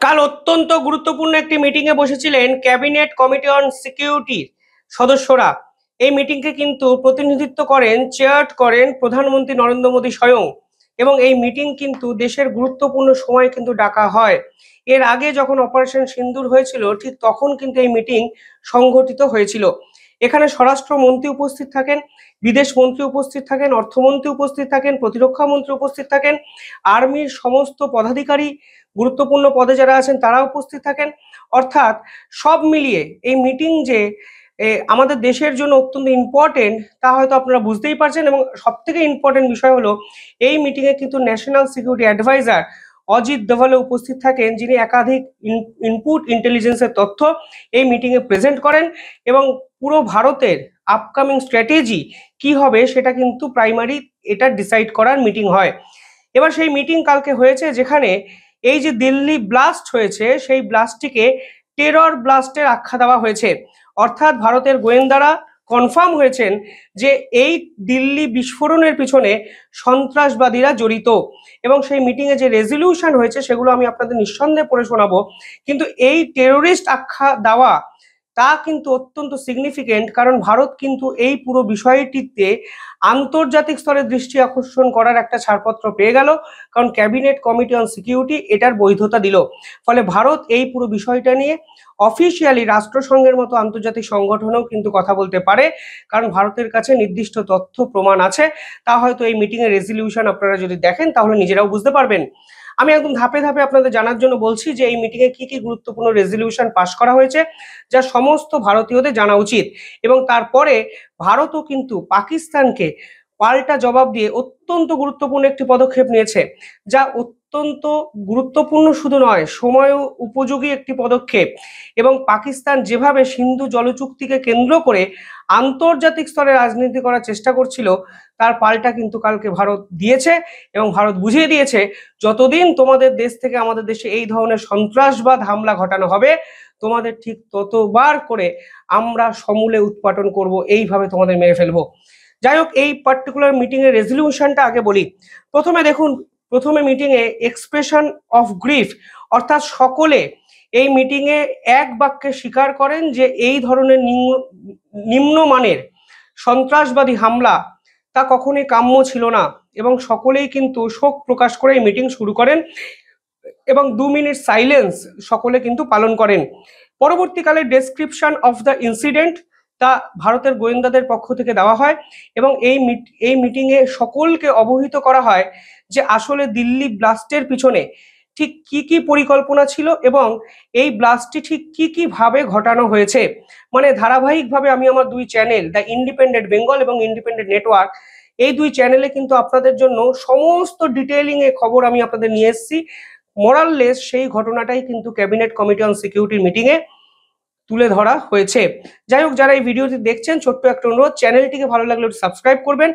কাল অত্যন্ত গুরুত্বপূর্ণ একটি মিটিংয়ে বসেছিলেন ক্যাবিনেট কমিটি অন সিকিউরিটির সদস্যরা। এই মিটিংকে কিন্তু প্রতিনিধিত্ব করেন, চেয়ার করেন প্রধানমন্ত্রী নরেন্দ্র মোদী স্বয়ং। এবং এই মিটিং কিন্তু দেশের গুরুত্বপূর্ণ সময় কিন্তু ডাকা হয়। এর আগে যখন অপারেশন সিন্দুর হয়েছিল ঠিক তখন কিন্তু এই মিটিং সংঘটিত হয়েছিল। এখানে স্বরাষ্ট্রমন্ত্রী উপস্থিত থাকেন, বিদেশ মন্ত্রী উপস্থিত থাকেন, অর্থমন্ত্রী উপস্থিত থাকেন, প্রতিরক্ষা মন্ত্রী উপস্থিত থাকেন, আর্মির সমস্ত পদাধিকারী গুরুত্বপূর্ণ পদে যারা আছেন তারা উপস্থিত থাকেন। অর্থাৎ সব মিলিয়ে এই মিটিং যে আমাদের দেশের জন্য অত্যন্ত ইম্পর্টেন্ট তা হয়তো আপনারা বুঝতেই পারছেন। এবং সব থেকে ইম্পর্টেন্ট বিষয় হলো এই মিটিংয়ে কিন্তু ন্যাশনাল সিকিউরিটি অ্যাডভাইজার অজিত দোভালে উপস্থিত থাকেন, যিনি একাধিক ইনপুট ইন্টেলিজেন্সের তথ্য এই মিটিংয়ে প্রেজেন্ট করেন এবং পুরো ভারতের আপকামিং স্ট্র্যাটেজি কি হবে সেটা কিন্তু প্রাইমারি এটা ডিসাইড করার মিটিং হয়। এবার সেই মিটিং কালকে হয়েছে, যেখানে এই যে দিল্লি ব্লাস্ট হয়েছে সেই ব্লাস্টটিকে টেরর ব্লাস্টের আখ্যা দেওয়া হয়েছে। অর্থাৎ ভারতের গোয়েন্দারা কনফার্ম হয়েছেন যে এই দিল্লি বিস্ফোরণের পিছনে সন্ত্রাসবাদীরা জড়িত। এবং সেই মিটিংয়ে যে রেজলিউশন হয়েছে সেগুলো আমি আপনাদের নিঃসন্দেহে পড়ে শোনাবো। কিন্তু এই টেরোরিস্ট আখ্যা দেওয়া তা কিন্তু অত্যন্ত সিগনিফিকেন্ট, কারণ ভারত কিন্তু এই পুরো বিষয়টিতে আন্তর্জাতিক স্তরে দৃষ্টি আকর্ষণ করার একটা ছাড়পত্র পেয়ে গেল, কারণ ক্যাবিনেট কমিটি অন সিকিউরিটি এটার বৈধতা দিল। ফলে ভারত এই পুরো বিষয়টা নিয়ে অফিসিয়ালি রাষ্ট্রসংঘের মতো আন্তর্জাতিক সংগঠনেও কিন্তু কথা বলতে পারে, কারণ ভারতের কাছে নির্দিষ্ট তথ্য প্রমাণ আছে। তা হয়তো এই মিটিংয়ের রেজলিউশন আপনারা যদি দেখেন তাহলে নিজেরাও বুঝতে পারবেন। আমি একদম ধাপে ধাপে আপনাদের জানার জন্য বলছি যে এই মিটিংয়ে কি কি গুরুত্বপূর্ণ রেজলিউশন পাশ করা হয়েছে, যা সমস্ত ভারতীয়দের জানা উচিত। এবং তারপরে ভারতও কিন্তু পাকিস্তানকে পাল্টা জবাব দিয়ে অত্যন্ত গুরুত্বপূর্ণ একটি পদক্ষেপ নিয়েছে, যা অত্যন্ত গুরুত্বপূর্ণ শুধু নয়, সময় উপযোগী একটি পদক্ষেপ। এবং পাকিস্তান যেভাবে সিন্ধু জলচুক্তিকে কেন্দ্র করে আন্তর্জাতিক স্তরে রাজনীতি করার চেষ্টা করছিল, তার পাল্টা কিন্তু কালকে ভারত দিয়েছে। এবং ভারত বুঝিয়ে দিয়েছে, যতদিন তোমাদের দেশ থেকে আমাদের দেশে এই ধরনের সন্ত্রাসবাদ হামলা ঘটানো হবে, তোমাদের ঠিক ততবার করে আমরা সমূলে উৎপাটন করব, এইভাবে তোমাদের মেরে ফেলবো। যাই হোক, এই পার্টিকুলার মিটিং এর রেজলিউশনটা আগে বলি। প্রথমে দেখুন, প্রথমে মিটিং এ এক্সপ্রেশন অফ গ্রিফ, অর্থাৎ সকলে এই মিটিং এ এক বাক্যে স্বীকার করেন যে এই ধরনের নিম্নমানের সন্ত্রাসবাদী হামলা তা কখনোই কাম্য ছিল না। এবং সকলেই কিন্তু শোক প্রকাশ করে এই মিটিং শুরু করেন এবং 2 মিনিট সাইলেন্স সকলে কিন্তু পালন করেন। পরবর্তীকালে ডেসক্রিপশন অফ দ্য ইনসিডেন্ট তা ভারতের গোয়েন্দাদের পক্ষ থেকে দেওয়া হয় এবং এই মিটিংয়ে সকলকে অবহিত করা হয় যে আসলে দিল্লি ব্লাস্টের পিছনে ঠিক কি কি পরিকল্পনা ছিল এবং এই ব্লাস্টটি ঠিক কি কি ভাবে ঘটানো হয়েছে। মানে ধারাবাহিকভাবে আমি আমার দুই চ্যানেল, দ্য ইন্ডিপেন্ডেন্ট বেঙ্গল এবং ইন্ডিপেন্ডেন্ট নেটওয়ার্ক, এই দুই চ্যানেলে কিন্তু আপনাদের জন্য সমস্ত ডিটেইলিং এ খবর আমি আপনাদের নিয়ে এসেছি। মোরাললেস সেই ঘটনাটাই কিন্তু ক্যাবিনেট কমিটি অন সিকিউরিটির মিটিংয়ে তুলে ধরা হয়েছে। যাই হোক, যারা এই ভিডিওটি দেখছেন, ছোট্ট একটা অনুরোধ, চ্যানেলটিকে ভালো লাগলে একটু সাবস্ক্রাইব করবেন।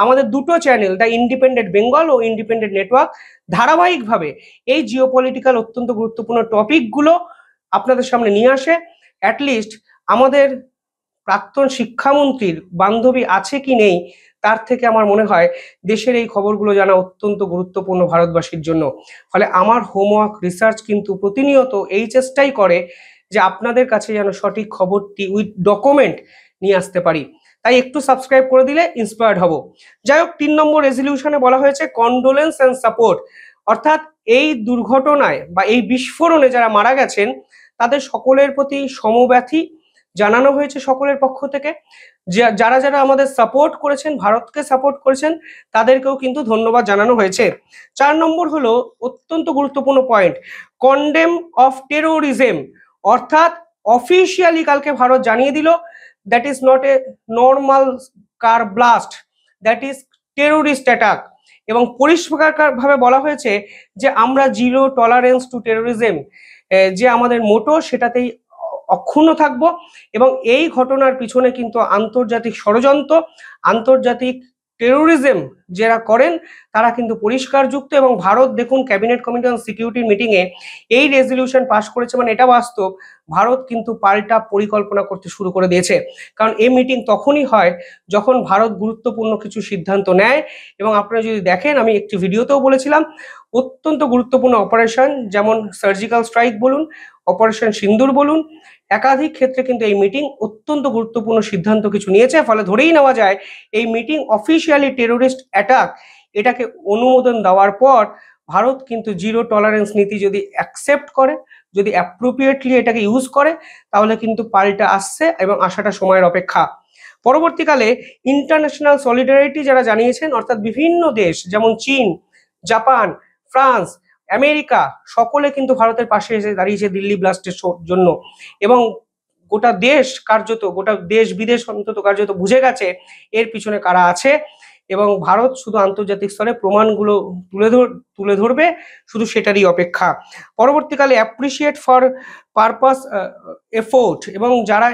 আমাদের দুটো চ্যানেল, দ্য ইন্ডিপেন্ডেন্ট বেঙ্গল ও ইন্ডিপেন্ডেন্ট নেটওয়ার্ক, ধারাবাহিকভাবে এই জিওপলিটিক্যাল অত্যন্ত গুরুত্বপূর্ণ টপিকগুলো আপনাদের সামনে নিয়ে আসে। অ্যাটলিস্ট আমাদের প্রাক্তন শিক্ষামন্ত্রীর বান্ধবী আছে কি নেই, তার থেকে আমার মনে হয় দেশের এই খবরগুলো জানা অত্যন্ত গুরুত্বপূর্ণ ভারতবাসীর জন্য। ফলে আমার হোমওয়ার্ক রিসার্চ কিন্তু প্রতিনিয়ত এই চেষ্টাই করে যে আপনাদের কাছে যেন সঠিক খবরটি উইথ ডকুমেন্ট নিয়ে আসতে পারি। তাই একটু সাবস্ক্রাইব করে দিলে ইন্সপায়ার্ড হব। যাই হোক, 3 নম্বর রেজলিউশনে বলা হয়েছে কন্ডোলেন্স অ্যান্ড সাপোর্ট, অর্থাৎ এই দুর্ঘটনায় বা এই বিস্ফোরণে যারা মারা গেছেন তাদের সকলের প্রতি সমব্যথী জানানো হয়েছে সকলের পক্ষ থেকে। যারা যারা আমাদের সাপোর্ট করেছেন, ভারতকে সাপোর্ট করেছেন, তাদেরকেও কিন্তু ধন্যবাদ জানানো হয়েছে। 4 নম্বর হলো অত্যন্ত গুরুত্বপূর্ণ পয়েন্ট, কন্ডেম অফ টেরোরিজম, অর্থাৎ অফিসিয়ালি কালকে ভারত জানিয়ে দিল that is not a normal car blast, that is terrorist attack. এবং পরিষ্কারভাবে বলা হয়েছে যে আমরা জিরো টলারেন্স টু টেরোরিজম, যে আমাদের মোটো সেটাতেই অক্ষুণ্ণ থাকবো। এবং এই ঘটনার পিছনে কিন্তু আন্তর্জাতিক ষড়যন্ত্র, আন্তর্জাতিক টেরোরিজম যারা করেন তারা কিন্তু পরিষ্কার যুক্ত। এবং ভারত দেখুন ক্যাবিনেট কমিটি অন সিকিউরিটির মিটিংয়ে এই রেজলিউশন পাস করেছে, মানে এটা বাস্তব, ভারত কিন্তু পাল্টা পরিকল্পনা করতে শুরু করে দিয়েছে। কারণ এই মিটিং তখনই হয় যখন ভারত গুরুত্বপূর্ণ কিছু সিদ্ধান্ত নেয়। এবং আপনারা যদি দেখেন, আমি একটি ভিডিওতেও বলেছিলাম, অত্যন্ত গুরুত্বপূর্ণ অপারেশন, যেমন সার্জিক্যাল স্ট্রাইক বলুন, অপারেশন সিন্দুর বলুন, একাধিক ক্ষেত্রে কিন্তু এই মিটিং অত্যন্ত গুরুত্বপূর্ণ সিদ্ধান্ত কিছু নিয়েছে। ফলে ধরেই নেওয়া যায় এই মিটিং অফিসিয়ালি টেরোরিস্ট অ্যাটাক এটাকে অনুমোদন দেওয়ার পর ভারত কিন্তু জিরো টলারেন্স নীতি যদি অ্যাকসেপ্ট করে, যদি অ্যাপ্রোপ্রিয়েটলি এটাকে ইউজ করে, তাহলে কিন্তু পাল্টা আসছে এবং আসাটা সময়ের অপেক্ষা। পরবর্তীকালে ইন্টারন্যাশনাল সলিডারিটি যারা জানিয়েছেন, অর্থাৎ বিভিন্ন দেশ যেমন চীন, জাপান, ফ্রান্স, আমেরিকা, সকলে কিন্তু ভারতের পাশে এসে দাঁড়িয়েছে দিল্লি ব্লাস্টের জন্য। এবং গোটা দেশ কার্যত, গোটা দেশ বিদেশ অন্তত কার্যত বুঝে গেছে এর পিছনে কারা আছে, এবং ভারত শুধু আন্তর্জাতিক স্তরে প্রমাণগুলো তুলে ধরবে, শুধু সেটারই অপেক্ষা। পরবর্তীকালে অ্যাপ্রিসিয়েট ফর পারপাস এফোর্ট, এবং যারা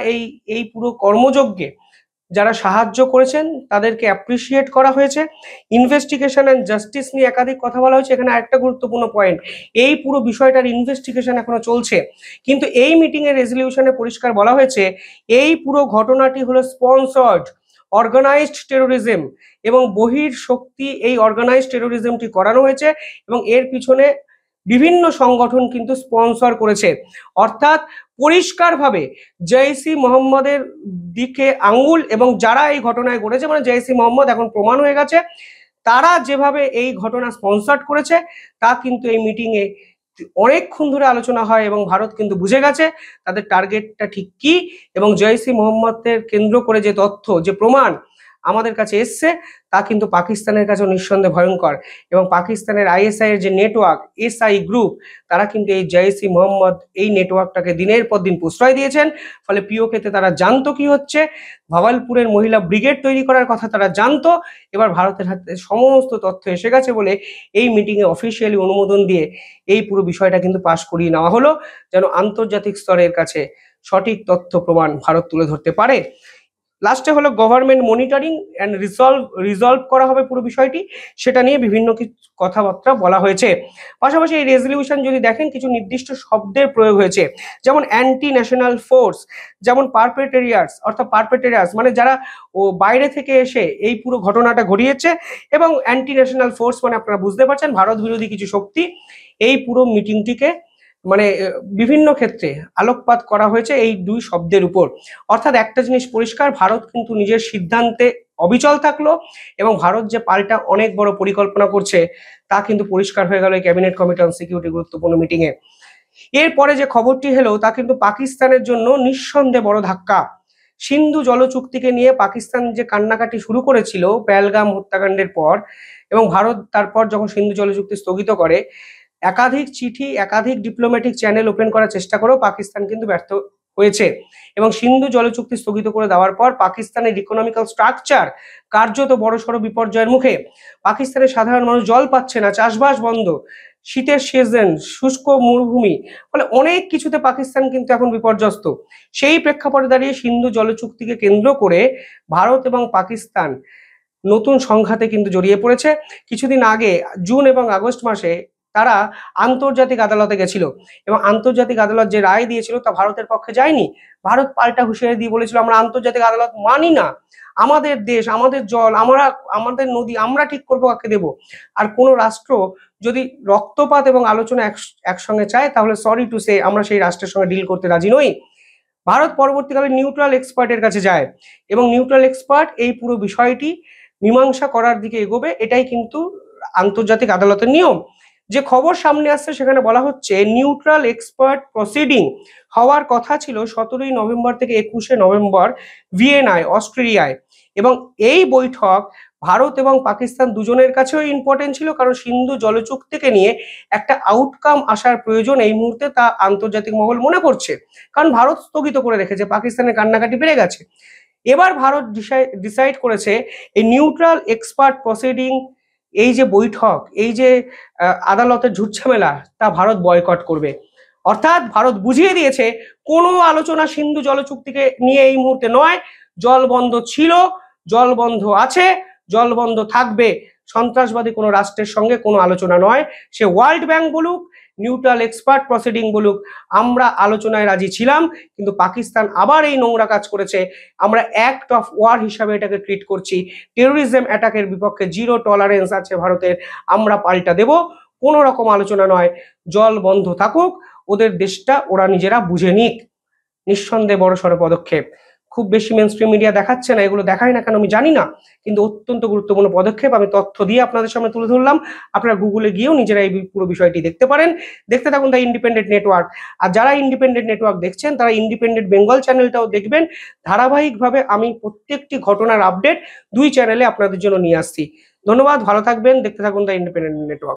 এই পুরো কর্মযজ্ঞে যারা সাহায্য করেছেন তাদেরকে অ্যাপ্রিসিয়েট করা হয়েছে। ইনভেস্টিগেশন অ্যান্ড জাস্টিস নিয়ে একাধিক কথা বলা হয়েছে। এখানে একটা গুরুত্বপূর্ণ পয়েন্ট, এই পুরো বিষয়টার ইনভেস্টিগেশন এখনো চলছে, কিন্তু এই মিটিং এর রেজলিউশনে পরিষ্কার বলা হয়েছে এই পুরো ঘটনাটি হলো স্পন্সর্ড অর্গানাইজড টেরোরিজম, এবং বহির শক্তি এই অর্গানাইজড টেরোরিজমটি করানো হয়েছে এবং এর পিছনে বিভিন্ন সংগঠন কিন্তু স্পন্সর করেছে। অর্থাৎ পরিষ্কারভাবে জৈসি মোহাম্মদের দিকে আঙ্গুল, এবং যারা এই ঘটনায় ঘটেছে, মানে জৈসি মোহাম্মদ এখন প্রমাণ হয়ে গেছে, তারা যেভাবে এই ঘটনা স্পন্সর করেছে তা কিন্তু এই মিটিংয়ে অনেকক্ষণ ধরে আলোচনা হয়, এবং ভারত কিন্তু বুঝে গেছে তাদের টার্গেটটা ঠিক কি, এবং জৈসি মোহাম্মদের কেন্দ্র করে যে তথ্য, যে প্রমাণ আমাদের কাছে এসছে, তা কিন্তু পাকিস্তানের কাছেও নিঃসন্দেহে ভয়ঙ্কর। এবং পাকিস্তানের আইএসআই এর যে নেটওয়ার্ক এসআই গ্রুপ, তারা কিন্তু এই জৈসি মোহাম্মদ এই নেটওয়ার্কটাকে দিনের পর দিন প্রশ্রয় দিয়েছেন। ফলে পিওকেতে তারা জানতো কি হচ্ছে, ভাওয়ালপুরের মহিলা ব্রিগেড তৈরি করার কথা তারা জানতো। এবার ভারতের হাতে সমস্ত তথ্য এসে গেছে বলে এই মিটিংয়ে অফিসিয়ালি অনুমোদন দিয়ে এই পুরো বিষয়টা কিন্তু পাশ করিয়ে নেওয়া হলো, যেন আন্তর্জাতিক স্তরের কাছে সঠিক তথ্য প্রমাণ ভারত তুলে ধরতে পারে। লাস্টে হলো গভর্নমেন্ট মনিটরিং অ্যান্ড রিজলভ করা হবে পুরো বিষয়টি, সেটা নিয়ে বিভিন্ন কিছু কথাবার্তা বলা হয়েছে। পাশাপাশি এই রেজলিউশন যদি দেখেন, কিছু নির্দিষ্ট শব্দের প্রয়োগ হয়েছে, যেমন অ্যান্টি ন্যাশনাল ফোর্স, যেমন পারপেট্রেটার্স মানে যারা বাইরে থেকে এসে এই পুরো ঘটনাটা ঘটিয়েছে, এবং অ্যান্টি ন্যাশনাল ফোর্স মানে আপনারা বুঝতে পারছেন ভারত বিরোধী কিছু শক্তি। এই পুরো মিটিংটিকে মানে বিভিন্ন ক্ষেত্রে আলোকপাত করা হয়েছে এই দুই শব্দের উপর। অর্থাৎ একটা জিনিস পরিষ্কার, ভারত কিন্তু নিজের সিদ্ধান্তে অবিচল থাকলো, এবং ভারত যে পাল্টা অনেক বড় পরিকল্পনা করছে তা কিন্তু পরিষ্কার হয়ে গেল এই ক্যাবিনেট কমিটি অন সিকিউরিটি গুরুত্বপূর্ণ মিটিং এ। এরপরে যে খবরটি হলো তা কিন্তু পাকিস্তানের জন্য নিঃসন্দেহে বড় ধাক্কা। সিন্ধু জল চুক্তিকে নিয়ে পাকিস্তান যে কান্নাকাটি শুরু করেছিল পেহেলগাম হত্যাকাণ্ডের পর, এবং ভারত তারপর যখন সিন্ধু জল চুক্তি স্থগিত করে, একাধিক চিঠি, একাধিক ডিপ্লোম্যাটিক চ্যানেল ওপেন করার চেষ্টা করেও পাকিস্তান কিন্তু ব্যর্থ হয়েছে। এবং সিন্ধু জল চুক্তি স্থগিত করে দেওয়ার পর পাকিস্তানের ইকোনমিক্যাল স্ট্রাকচার কার্যত বড়সড় বিপর্যয়ের মুখে। পাকিস্তানের সাধারণ মানুষ জল পাচ্ছে না, চাষবাস বন্ধ, শীতের সিজন, শুষ্ক মরুভূমি, ফলে অনেক কিছুতে পাকিস্তান কিন্তু এখন বিপর্যস্ত। সেই প্রেক্ষাপটে দাঁড়িয়ে সিন্ধু জল চুক্তিকে কেন্দ্র করে ভারত এবং পাকিস্তান নতুন সংঘাতে কিন্তু জড়িয়ে পড়েছে। কিছুদিন আগে জুন এবং আগস্ট মাসে তারা আন্তর্জাতিক আদালতে গেছিল, এবং আন্তর্জাতিক আদালত যে রায় দিয়েছিল তা ভারতের পক্ষে যায়নি। ভারত পাল্টা হুঁশিয়ারি দিয়ে বলেছিল আমরা আন্তর্জাতিক আদালত মানি না, আমাদের দেশ, আমাদের জল, আমাদের নদী আমরা ঠিক করবো, কাকে দেব। আর কোনো রাষ্ট্র যদি রক্তপাত এবং আলোচনা একসঙ্গে চায়, তাহলে সরি টু সে আমরা সেই রাষ্ট্রের সঙ্গে ডিল করতে রাজি নই। ভারত পরবর্তীকালে নিউট্রাল এক্সপার্টের কাছে যায়, এবং নিউট্রাল এক্সপার্ট এই পুরো বিষয়টি মীমাংসা করার দিকে এগোবে। এটাই কিন্তু আন্তর্জাতিক আদালতের নিয়ম। যে খবর সামনে আসছে সেখানে বলা হচ্ছে নিউট্রাল এক্সপার্ট প্রসিডিং হওয়ার কথা ছিল 17ই নভেম্বর থেকে 21শে নভেম্বর ভিয়েনায়, অস্ট্রেলিয়ায়। এবং এই বৈঠক ভারত এবং পাকিস্তান দুজনের কাছেও ইম্পর্টেন্ট ছিল, কারণ সিন্ধু জলচুক্তিকে নিয়ে একটা আউটকাম আসার প্রয়োজন এই মুহূর্তে, তা আন্তর্জাতিক মহল মনে করছে। কারণ ভারত স্থগিত করে রেখেছে, পাকিস্তানের কান্নাকাটি বেড়ে গেছে। এবার ভারত ডিসাইড করেছে এই নিউট্রাল এক্সপার্ট প্রসিডিং, এই যে বৈঠক, এই যে আদালতের ঝুটঝামেলা, তা ভারত বয়কট করবে। অর্থাৎ ভারত বুঝিয়ে দিয়েছে কোনো আলোচনা সিন্ধু জল চুক্তিকে নিয়ে এই মুহূর্তে নয়। জল বন্ধ ছিল, জল বন্ধ আছে, জল বন্ধ থাকবে। সন্ত্রাসবাদী কোনো রাষ্ট্রের সঙ্গে কোনো আলোচনা নয়, সে ওয়ার্ল্ড ব্যাংক বলুক, নিউট্রাল এক্সপার্ট প্রসিডিং বলুক, আমরা আলোচনায় রাজি ছিলাম, কিন্তু পাকিস্তান আবার এই নোংরা কাজ করেছে। আমরা অ্যাক্ট অফ ওয়ার হিসাবে এটাকে ট্রিট করছি। টেরোরিজম অ্যাটাকের বিপক্ষে জিরো টলারেন্স আছে ভারতের, আমরা পাল্টা দেব। কোনো রকম আলোচনা নয়। জল বন্ধ থাকুক, ওদের দেশটা ওরা নিজেরা বুঝে নিক। নিঃসন্দেহে বড়সড় পদক্ষেপ। খুব বেশি মেইনস্ট্রিম মিডিয়া দেখাচ্ছে না, এগুলো দেখায় না কেন আমি জানি না, কিন্তু অত্যন্ত গুরুত্বপূর্ণ পদক্ষেপ। আমি তথ্য দিয়ে আপনাদের সামনে তুলে ধরলাম, আপনারা গুগলে গিয়েও নিজেরা এই পুরো বিষয়টি দেখতে পারেন। দেখতে থাকুন দ্য ইন্ডিপেন্ডেন্ট নেটওয়ার্ক। আর যারা ইন্ডিপেন্ডেন্ট নেটওয়ার্ক দেখছেন তারা ইন্ডিপেন্ডেন্ট বেঙ্গল চ্যানেলটাও দেখবেন। ধারাবাহিকভাবে আমি প্রত্যেকটি ঘটনার আপডেট দুই চ্যানেলে আপনাদের জন্য নিয়ে আসছি। ধন্যবাদ, ভালো থাকবেন, দেখতে থাকুন দ্য ইন্ডিপেন্ডেন্ট নেটওয়ার্ক।